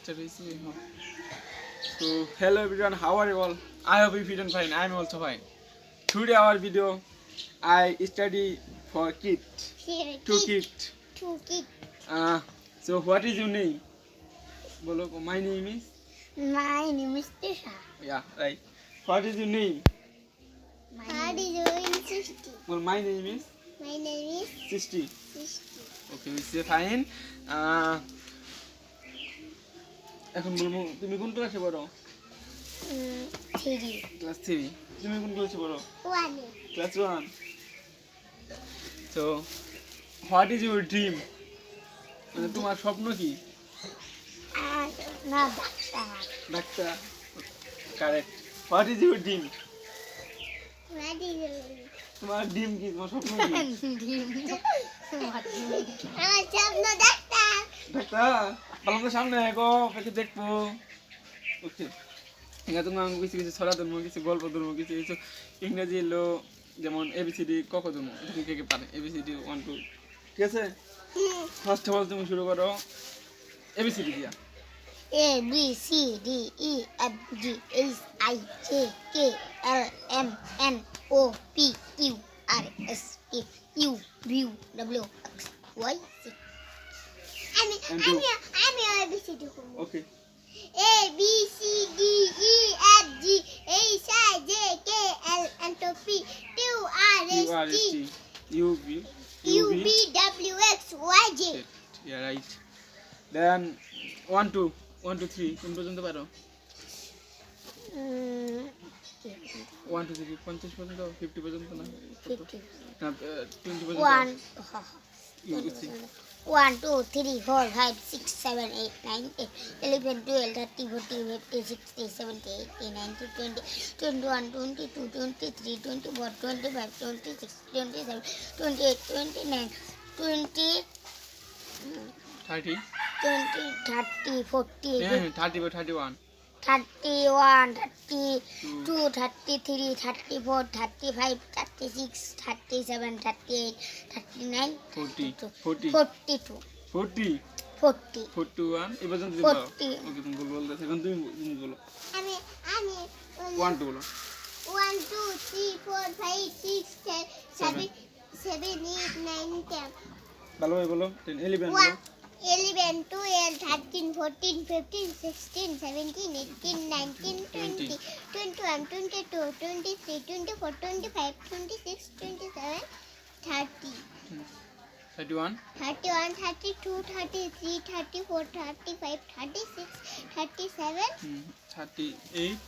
start হইছে এখন। So hello everyone, how are you all? I hope you feel fine. I am also fine. Today our video I study for KIT. To KIT. So what is your name? Bolo, my name is. My name is Tisha. Yeah, right. What is your name? How do you insist? Well, my name is My name is Sisti. Sisti. Okay, we say fine. এখন বলবো তুমি কোন ক্লাসে পড়ো? 3. Class 3। তুমি কোন ক্লাসে পড়ো? 1. Class 1। So what is your dream? মানে তোমার স্বপ্ন কি? No, doctor. Doctor. Correct. What is your dream? What is your তোমার ড্রিম কি? তোমার স্বপ্ন কি? আমার স্বপ্ন ডাক্তার। ডাক্তার বললাম তো সামনে গো পেকে দেখবো। ওকে এখানে তোমার কিছু কিছু ছড়া ধর্ম, কিছু গল্প ধর্ম, কিছু কিছু ইংরেজি এলো, যেমন এবিসিডি কক ধর্ম, তুমি কে কে পারে এবিসিডি 1 2, ঠিক আছে? ফার্স্ট অফ অল তুমি শুরু করো এবিসিডি দিয়া। A B C D E F G H I J K L M N O P Q R S T U V W X Y Z. I'm A B C D. Okay A B C D E F G H I J K L M N O P Q R S T U V W X Y Z. Yeah, right. Then 1 2 1 2 3 কোন পর্যন্ত পারো? 1 2 3 50 পর্যন্ত, 50 পর্যন্ত না? 50. না 20 পর্যন্ত। 1 You see. 1 2 3 4 5 6 7 8 9 10 11 12 13 14 15 16 17 18 19 20 21 22 23 24 25 26 27 28 29 20 30 20 30 40 30 by 31 31 32 33 34 35 36 37 38 39 40 42 40 42 40 40 41 এই পর্যন্ত তুমি পারো। 40 ওকে তুমি বলতে এখন তুমি বলো। আমি 1 2 বলো। 1 2 3 4 5 6 7 7 8 9 10 ভালোভাবে বলো। 10 11 বলো। 11 12 13 14 15 16 17 18 19 20 21 22 23 24 25 26 27 30 31 31 32 33 34 35 36 37 38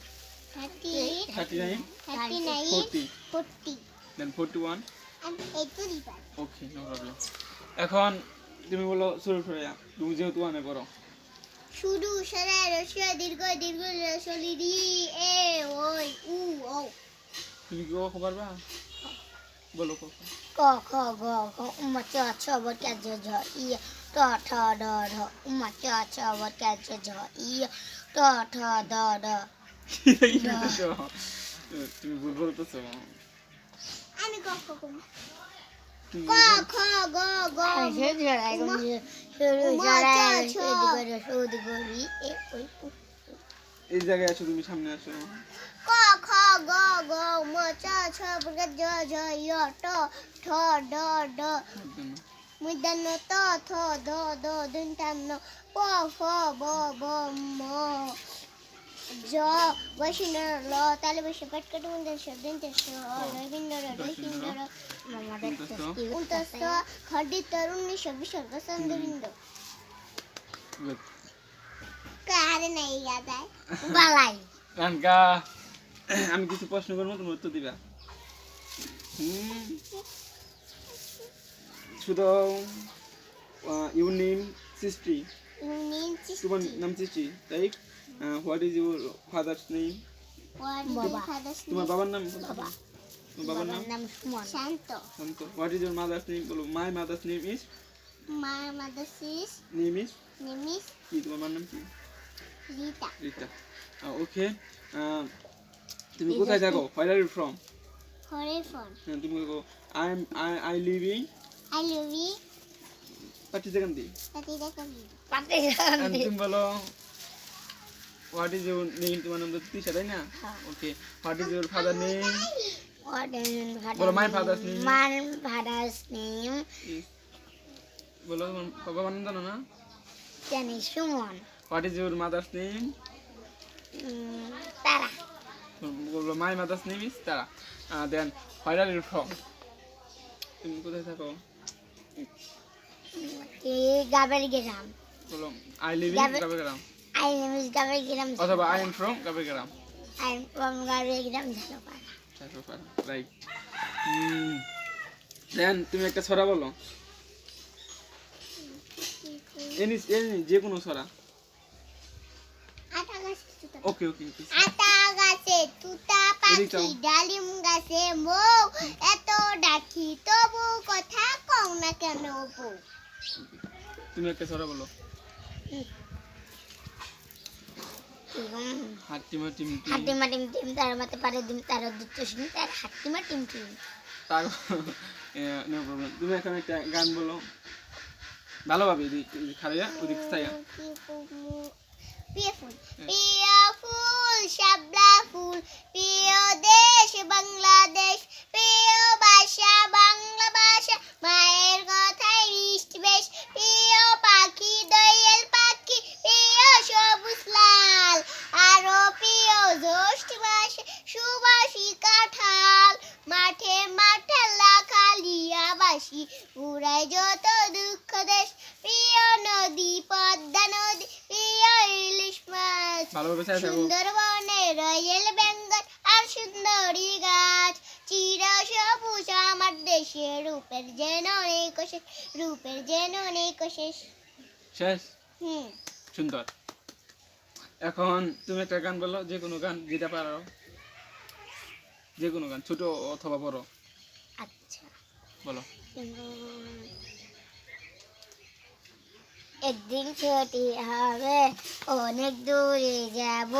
38 39 39 40 40 then 41 and 85. Okay no problem. এখন তুমি বলো শুরু করে, তুমি যেহেতু আনে করো। শুরু সারা রস্য দীর্ঘ দীর্ঘ রসলি রি এ ওই উ ও। তুমি কি কখন পারবা? বলো কখন। ক খ গ ঘ উম চ ছ ব ট জ ঝ ই ট ঠ ড ঢ উম চ ছ ব ট জ ঝ ই ট ঠ ড ঢ। তুমি ভুল বলতেছো। আমি ক খ গ তুমি ক খ গ ঘ এই জায়গায় আসো, তুমি সামনে আসো। ক খ গ ঘ ম চ ছ ব ট জ ঝ ই ট ঠ ড ঢ মূর্ধন্য ত থ দ দ দন্তান্ন প ফ ব ভ ম জ বৈষ্ণ ল তালে বসে পেটকাট মন্দির দন্তেশ রবীন্দ্র রবীন্দ্র উন্তস্ত খণ্ডিত তরুণী বিসর্গ চন্দ্রবিন্দ কারে নাই গাদায় বালাই কানকা আমি কিছু প্রশ্ন করবো, তুমি উত্তর দিবা। শুধু ইউর নেম সৃষ্টি, তোমার নাম Srishti, right? What is your father's name? তোমার বাবার নাম? তোমার বাবার নাম Shanto. Shanto. What is your mother's name? বলো। My mother's name is. My mother's name is name is কি? তোমার মার নাম কি? রিতা। রিতা। ওকে। তুমি কোথায় থাকো? Where are you from? হরিফোন। তুমি I live in I love you পাটি সেকেন্ড দি। পাতি দেখি তুমি বলো হোয়াট ইজ ইউর নেম, তোমার নাম তো তিশা তাই না? হ্যাঁ। Okay, what is your father name? What is your বলো my father's father's name. My father's name বলো তোমার বাবার নাম জানো না? is Shumon. What is your mother's name? Tara. বলো মাই মাদার্স নেম ইজ তারা। দেন হোয়ার আর ইউ ফ্রম, তুমি কোথায় থাকো? Gabargiram. বলো I live in Gabar- Gabegram, I name is Gabargiram. অথবা I am from Gabegram. I am from Gabargiram, Jalopara. Right. Then তুমি একটা ছড়া বলো, এনি এনি যে কোনো ছড়া। আতা গাছে তুতা ওকে ওকে ওকে। আতা গাছে তুতা এদিক পাখি যাও। ডালিম গাছে মৌ এত ডাকি তবু কথা কও না কেন বউ। তুমি একটা ছড়া বলো। হাট্টিমা টিমটি হাটিমা টিম টিম তার মাতে পারে ডিম তার দুধ শুনি তার হাটিমা টিম টিম। তার নো প্রবলেম। তুমি এখন একটা গান বলো ভালোভাবে, খারিয়া ওদিক ছায়া। প্রিয় ফুল প্রিয় ফুল শাপলা ফুল, প্রিয় দেশ বাংলাদেশ, প্রিয় ভাষা বাংলা ভাষা, মায়ের কথায় হৃষ্ট বেশ, প্রিয় পাখি দয়াল পাখি, প্রিয় সবুজ লাল, আরো প্রিয় জ্যৈষ্ঠ মাসে সুবাসী কাঁঠাল, মাঠে মাঠে লাখালিয়া বাসি উড়াই যত দুঃখ দেশ, প্রিয় নদী পদ্মা নদী, প্রিয় ইলিশ মাছ, ভালোভাবে ছায়া থাকো। সুন্দরবনে রয়েল বেঙ্গল আর সুন্দরী গাছ, চির সবুজ আমার দেশে রূপের যেন নেই কোশেষ, রূপের যেন নেই কোশেষ। শেষ, হুম সুন্দর। এখন তুমি একটা গান বলো, যে কোনো গান যেটা পারো, যে কোনো গান ছোট অথবা বড় আচ্ছা বলো। একদিন ছুটি হবে অনেক দূরে যাব,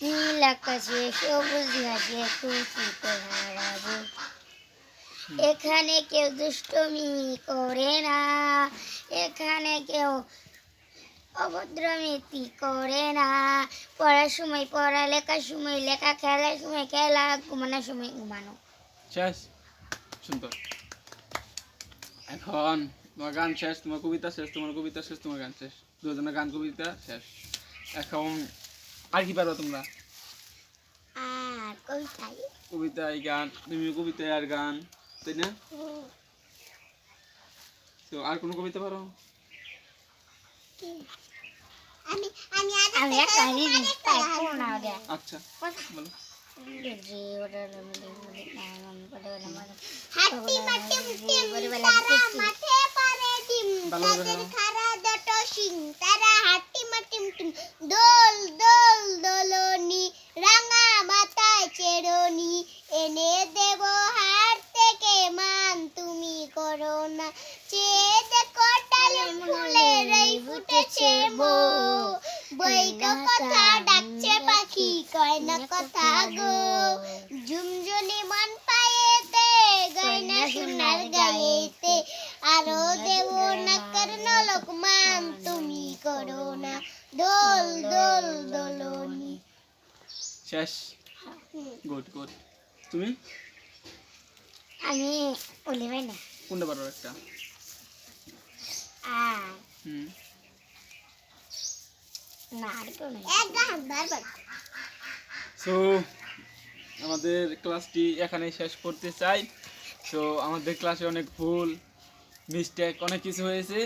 নীল আকাশে সবুজ ঘাসে খুশিতে হারাবো, এখানে কেউ দুষ্টমি করে না, এখানে কেউ অভদ্রমিতি করে না, পড়ার সময় পড়া, লেখার সময় লেখা, খেলার সময় খেলা, ঘুমানোর সময় ঘুমানো। শেষ, সুন্দর। এখন তোমার গান শেষ, তোমার কবিতা শেষ, তোমার কবিতা শেষ, তোমার গান শেষ, দুজনের গান কবিতা শেষ। এখন আর কি পারো তোমরা? আর কবিতায় কবিতায় গান, তুমি কবিতায় আর গান, তাই না? তো আর কোনো কবিতা পারো? আমি আমি আমি একটা রিডিং পারবো না ওটা। আচ্ছা বলো। হাতি মাটি টিম তারা মাঠে পারে ডিম, ভালোভাবে তাদের বলো। খাড়া দুটো শিং, তারা হাতি মাটি টিম, দোল দোল দোলনি, রাঙা মাথায় চেরনি, এনে দেব হাট থেকে মান তুমি করো না, চেয়ে দেখো ডালে ফুলের এই ফুটেছে বউ, বইটা কথা ডাকছে পাখি কয় না কথা গো, ঝুমঝুনি মন পায়েতে গয়না সোনার গায়েতে, আরো দেব না কর্ণ লোকমান তুমি করো না, দোল দোল দোলনি। শেষ, গুড গুড। তুমি আমি বলিবে না কোনটা পারো একটা? আর হুম, না আর তো নাই এক গান বারবার। সো আমাদের ক্লাসটি এখানে শেষ করতে চাই। সো আমাদের ক্লাসে অনেক ভুল মিস্টেক অনেক কিছু হয়েছে,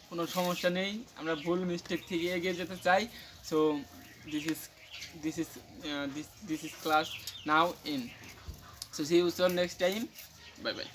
কোনো সমস্যা নেই, আমরা ভুল মিস্টেক থেকে এগিয়ে যেতে চাই। So this is class now in. So see you next time, bye by.